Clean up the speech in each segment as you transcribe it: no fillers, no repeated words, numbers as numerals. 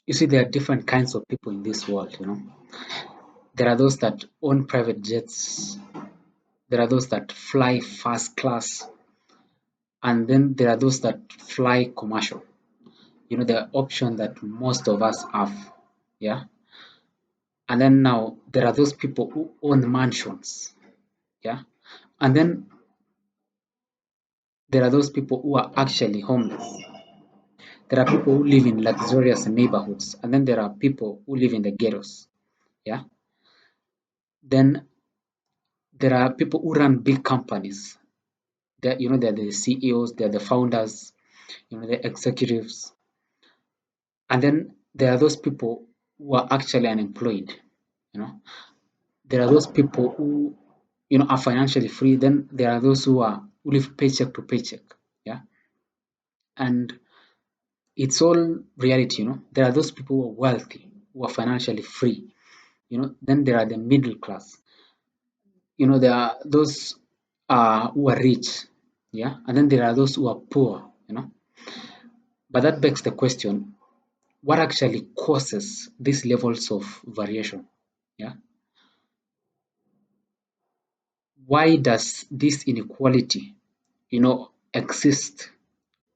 You see, there are different kinds of people in this world, There are those that own private jets, there are those that fly first class, and then there are those that fly commercial. The option that most of us have. Yeah. And then now there are those people who own mansions. Yeah. And then there are those people who are actually homeless. There are people who live in luxurious neighborhoods, and then there are people who live in the ghettos. Yeah. Then there are people who run big companies. They're the CEOs, they're the founders, the executives. And then there are those people who are actually unemployed. You know, there are those people who are financially free. Then there are those who live paycheck to paycheck. Yeah. And it's all reality. There are those people who are wealthy, who are financially free. Then there are the middle class. There are those who are rich. Yeah. And then there are those who are poor. But that begs the question, what actually causes these levels of variation? Yeah. Why does this inequality, exist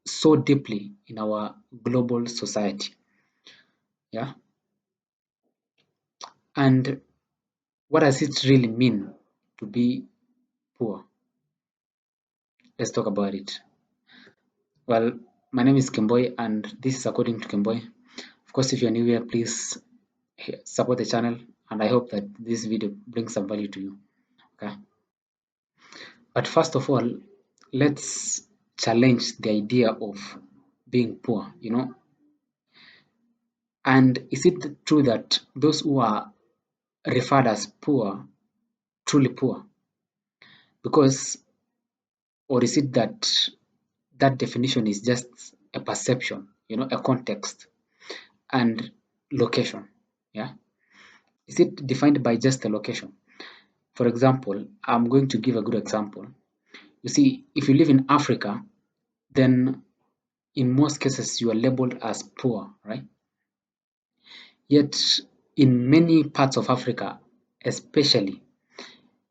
so deeply in our global society? Yeah. And what does it really mean to be poor? Let's talk about it. Well, my name is Kimboy, and this is According to Kimboy. Of course, if you're new here, please support the channel, and I hope that this video brings some value to you. Okay. But first of all, let's challenge the idea of being poor. And is it true that those who are referred as poor truly poor? Because, or is it that that definition is just a perception, a context and location? Yeah. Is it defined by just a location? For example, I'm going to give a good example. You see, if you live in Africa, then in most cases you are labeled as poor, right? Yet in many parts of Africa, especially,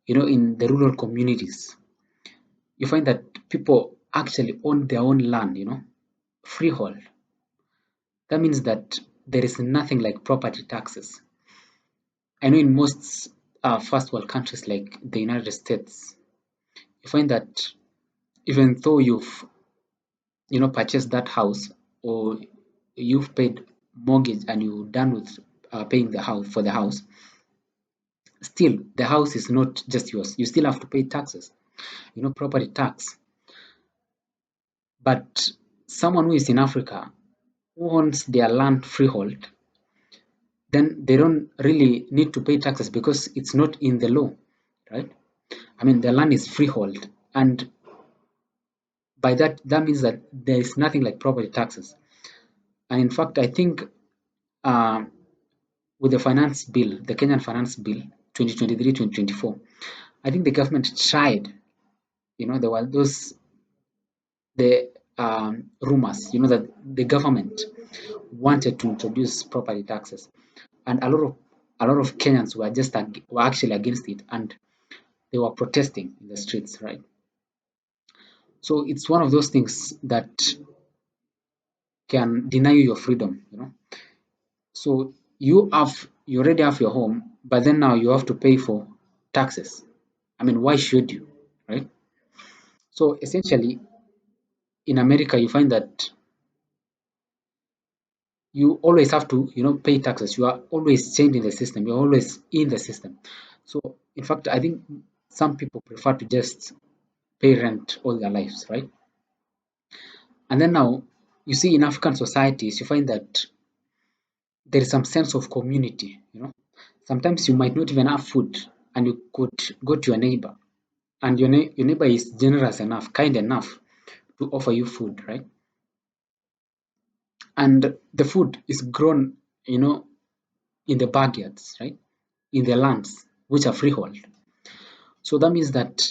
in the rural communities, you find that people actually own their own land, freehold. That means that there is nothing like property taxes. I know in most first world countries like the United States, you find that even though you've purchased that house, or you've paid mortgage and you're done with paying the house for the house, still the house is not just yours. You still have to pay taxes, property tax. But someone who is in Africa who owns their land freehold, then they don't really need to pay taxes because it's not in the law, right? I mean, the land is freehold, and by that means that there is nothing like property taxes. And in fact, I think uh, with the finance bill, the Kenyan finance bill 2023-2024, I think the government tried. There were the rumors, that the government wanted to introduce property taxes, and a lot of Kenyans were actually against it, and they were protesting in the streets, right? So it's one of those things that can deny you your freedom. So you already have your home, but then now you have to pay for taxes. I mean, why should you, right? So essentially, in America, you find that you always have to, pay taxes. You are always chained in the system. You're always in the system. So in fact, I think some people prefer to just pay rent all their lives, right? And then now you see in African societies, you find that there is some sense of community. Sometimes you might not even have food, and you could go to your neighbor, and your neighbor is generous enough, kind enough to offer you food, right? And the food is grown, in the backyards, right? In the lands which are freehold. So that means that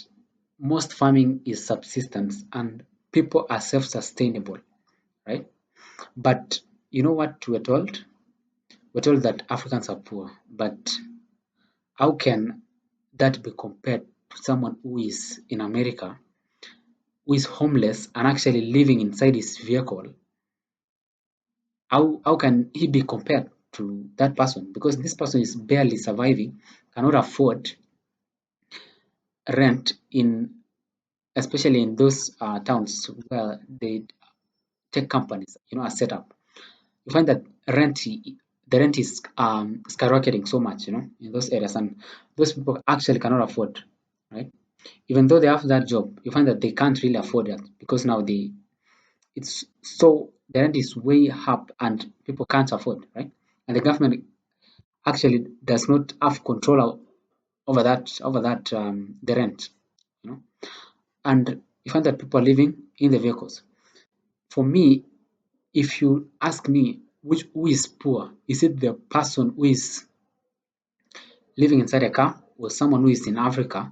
most farming is subsistence and people are self-sustainable, right? But you know what we're told? we're told that Africans are poor, but how can that be compared to someone who is in America, who is homeless and actually living inside his vehicle? How can he be compared to that person? Because this person is barely surviving, cannot afford rent in, especially in those towns where they tech companies, are set up. You find that the rent is skyrocketing so much, in those areas, and those people actually cannot afford, right? Even though they have that job, you find that they can't really afford that because now it's so the rent is way up and people can't afford, right? And the government actually does not have control over that the rent, you know. And you find that people are living in the vehicles. For me, if you ask me who is poor, is it the person who is living inside a car or someone who is in Africa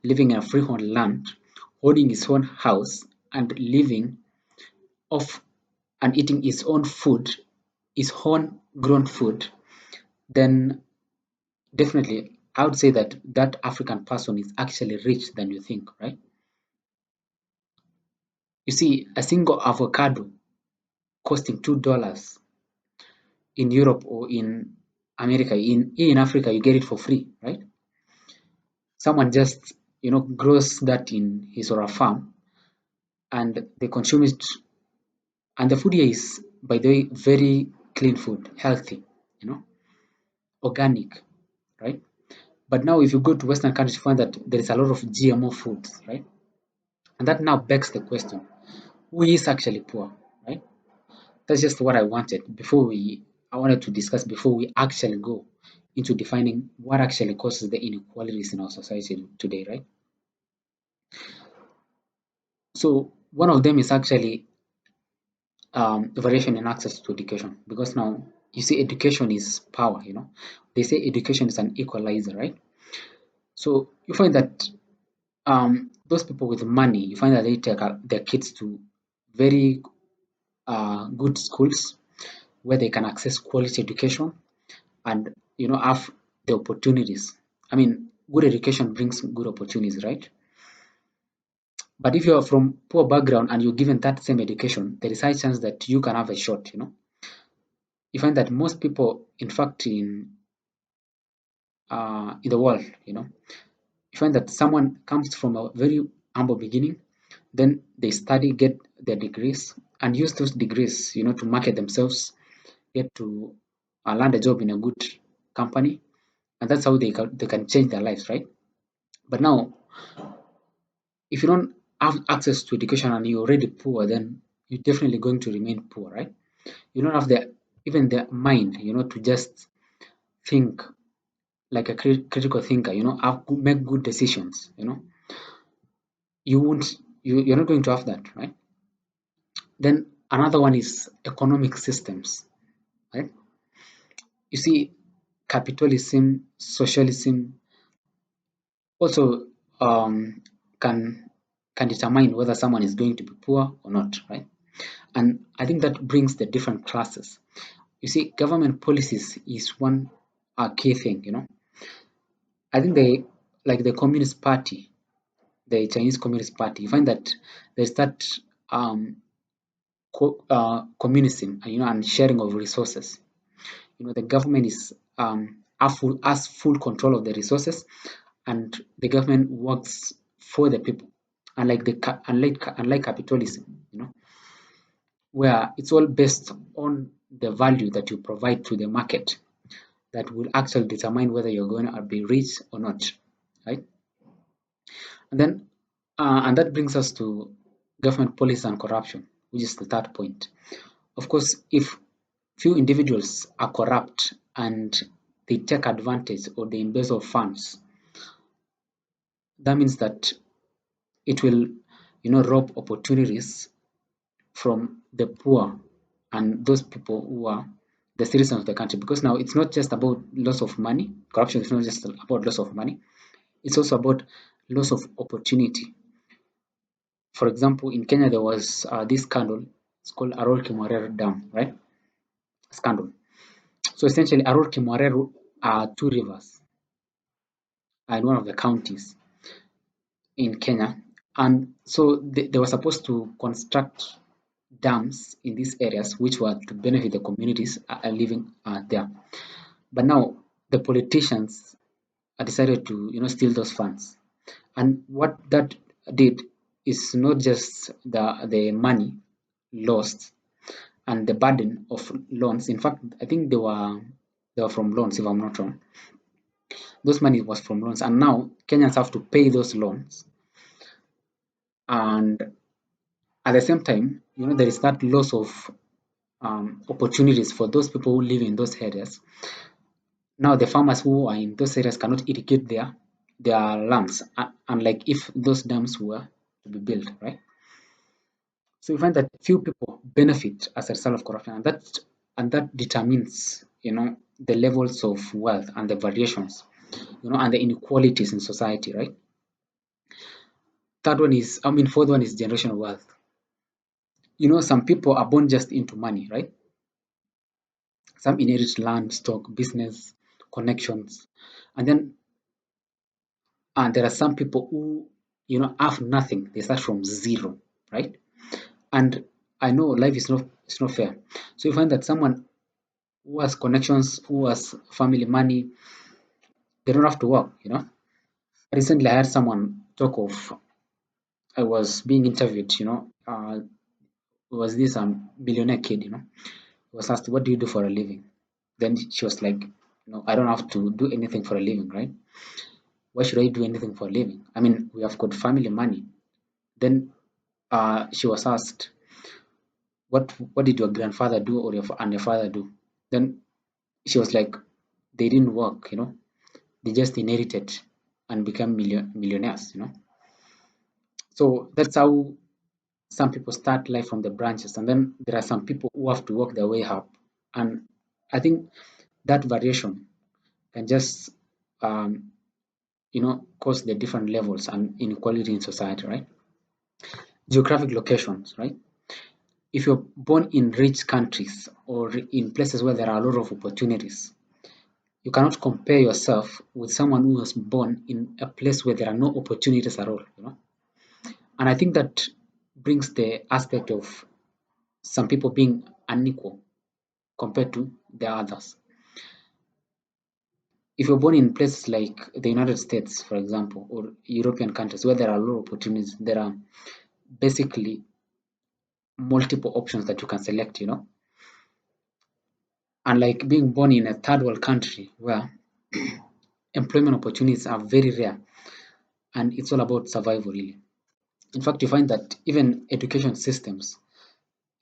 living in a freehold land, owning his own house and living off and eating his own food, his own grown food? Then definitely I would say that that African person is actually rich than you think, right? You see, a single avocado costing $2 in Europe or in America, in Africa, you get it for free, right? Someone just grows that in his or her farm and they consume it, and the food here is, by the way, very clean food, healthy, you know, organic, right? But now if you go to Western countries, you find that there is a lot of GMO foods, right? And that now begs the question, who is actually poor, right? That's just what I wanted to discuss before we actually go into defining what actually causes the inequalities in our society today, right? So one of them is actually variation in access to education, because now you see education is power. They say education is an equalizer, right? So you find that those people with money, you find that they take their kids to very good schools where they can access quality education and have the opportunities. I mean, good education brings good opportunities, right? But if you are from poor background and you're given that same education, there is high chance that you can have a shot. You find that most people, in fact, in the world, you find that someone comes from a very humble beginning, then they study, get their degrees, and use those degrees, to market themselves, get to land a job in a good company, and that's how they can change their lives, right? But now, if you don't have access to education and you're already poor, then you're definitely going to remain poor, right? You don't have even the mind, to just think like a critical thinker, make good decisions. You won't, you're not going to have that, right? Then another one is economic systems, right? You see, capitalism, socialism also can determine whether someone is going to be poor or not, right? And I think that brings the different classes. You see, government policies is one key thing. I think like the Communist Party, the Chinese Communist Party, you find that there's that um, communism, and sharing of resources. The government is has full control of the resources, and the government works for the people. Unlike capitalism, where it's all based on the value that you provide to the market that will actually determine whether you're going to be rich or not, right? And then, and that brings us to government policy and corruption, which is the third point. Of course, if few individuals are corrupt and they take advantage or they embezzle funds, that means that it will, rob opportunities from the poor and those people who are the citizens of the country. Because now it's not just about loss of money. Corruption is not just about loss of money. It's also about loss of opportunity. For example, in Kenya, there was this scandal. It's called Arol Kimorere Dam, right? Scandal. So essentially, Arur Kimwareru are two rivers in one of the counties in Kenya. And so they were supposed to construct dams in these areas, which were to benefit the communities living there. But now the politicians decided to, steal those funds. And what that did is not just the money lost and the burden of loans. In fact, I think they were from loans, if I'm not wrong. Those money was from loans, and now Kenyans have to pay those loans. And at the same time, there is that loss of opportunities for those people who live in those areas. Now the farmers who are in those areas cannot irrigate their lands, unlike if those dams were to be built, right? So you find that few people benefit as a result of corruption, and that determines, the levels of wealth and the variations, and the inequalities in society, right? Fourth one is generational wealth. Some people are born just into money, right? Some inherit land, stock, business, connections, and then there are some people who, have nothing. They start from zero, right? And I know life is not fair. So you find that someone who has connections, who has family money, they don't have to work. Recently, I had someone talk of. I was being interviewed. Was this billionaire kid? Was asked, "What do you do for a living?" Then she was like, I don't have to do anything for a living, right? Why should I do anything for a living? I mean, we have got family money. Then she was asked, what did your grandfather do or and your father do? Then she was like, they didn't work. They just inherited and become millionaires. So that's how some people start life from the branches, and then there are some people who have to work their way up. And I think that variation can just cause the different levels and inequality in society, right? Geographic locations, right? If you're born in rich countries or in places where there are a lot of opportunities, you cannot compare yourself with someone who was born in a place where there are no opportunities at all. And I think that brings the aspect of some people being unequal compared to the others. If you're born in places like the United States, for example, or European countries where there are a lot of opportunities, there are basically multiple options that you can select. Unlike being born in a third world country where employment opportunities are very rare and it's all about survival, really. In fact, you find that even education systems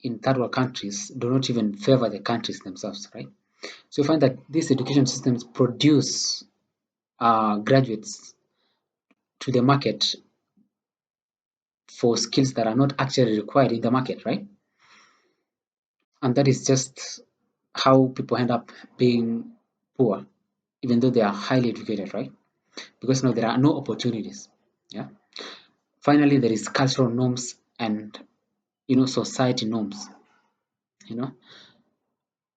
in third world countries do not even favor the countries themselves, right? So you find that these education systems produce graduates to the market for skills that are not actually required in the market, right? And that is just how people end up being poor, even though they are highly educated, right? Because now there are no opportunities. Yeah. Finally, there is cultural norms and society norms. You know,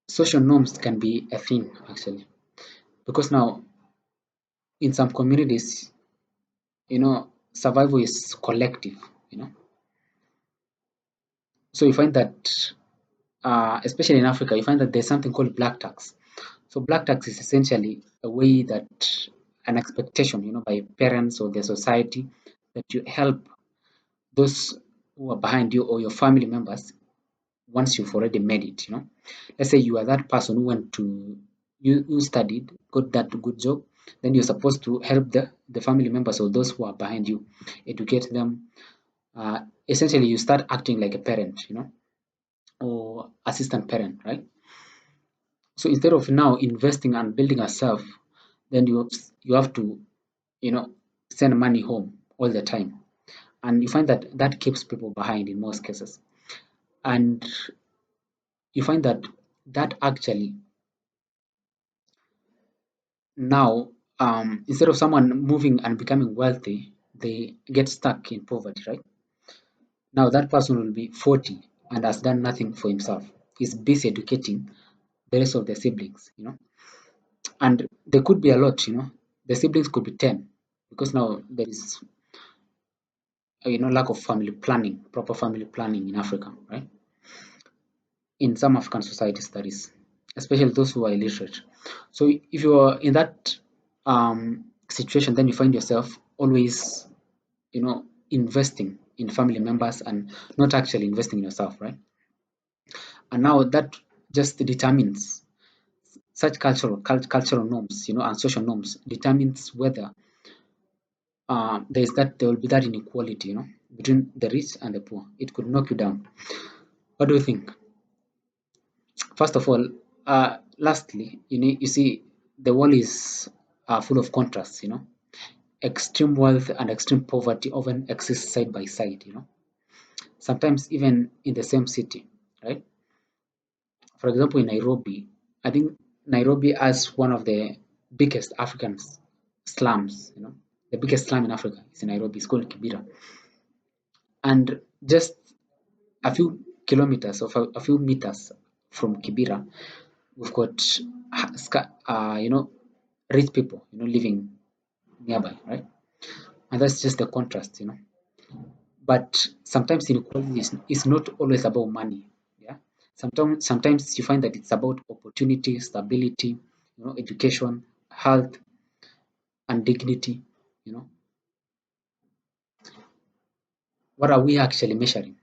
social norms can be a thing actually, because now in some communities, survival is collective. You know, so you find that, especially in Africa, you find that there's something called black tax. So black tax is essentially a way that an expectation, by parents or the society that you help those who are behind you or your family members once you've already made it. Let's say you are that person who went to you studied, got that good job, then you're supposed to help the family members or those who are behind you, educate them. Essentially, you start acting like a parent, or assistant parent, right? So instead of now investing and building yourself, then you have to, you know, send money home all the time, and you find that that keeps people behind in most cases. And you find that actually now, instead of someone moving and becoming wealthy, they get stuck in poverty, right? Now that person will be 40 and has done nothing for himself. He's busy educating the rest of their siblings, and there could be a lot, the siblings could be 10, because now there is lack of family planning, proper family planning in Africa, right? In some African societies, that is, especially those who are illiterate. So if you are in that situation, then you find yourself always, investing in family members and not actually investing in yourself, right? And now that just determines such cultural norms, and social norms determines whether there will be that inequality, between the rich and the poor. It could knock you down. What do you think? First of all, lastly, you see, the world is full of contrasts. Extreme wealth and extreme poverty often exist side by side. Sometimes even in the same city, right? For example, in Nairobi, I think Nairobi has one of the biggest African slums. The biggest slum in Africa is in Nairobi. It's called Kibera, and just a few kilometers or a few meters from Kibera, we've got rich people, living nearby, right? And that's just the contrast. But sometimes inequality is not always about money. Yeah. Sometimes you find that it's about opportunity, stability, education, health, and dignity. You know, what are we actually measuring?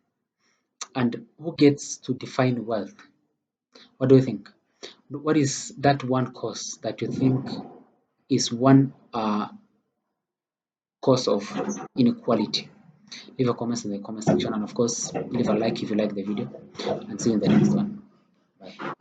And who gets to define wealth? What do you think? What is that one cause that you think is one cause of inequality? Leave a comment in the comment section, and of course, leave a like if you like the video, and see you in the next one. Bye.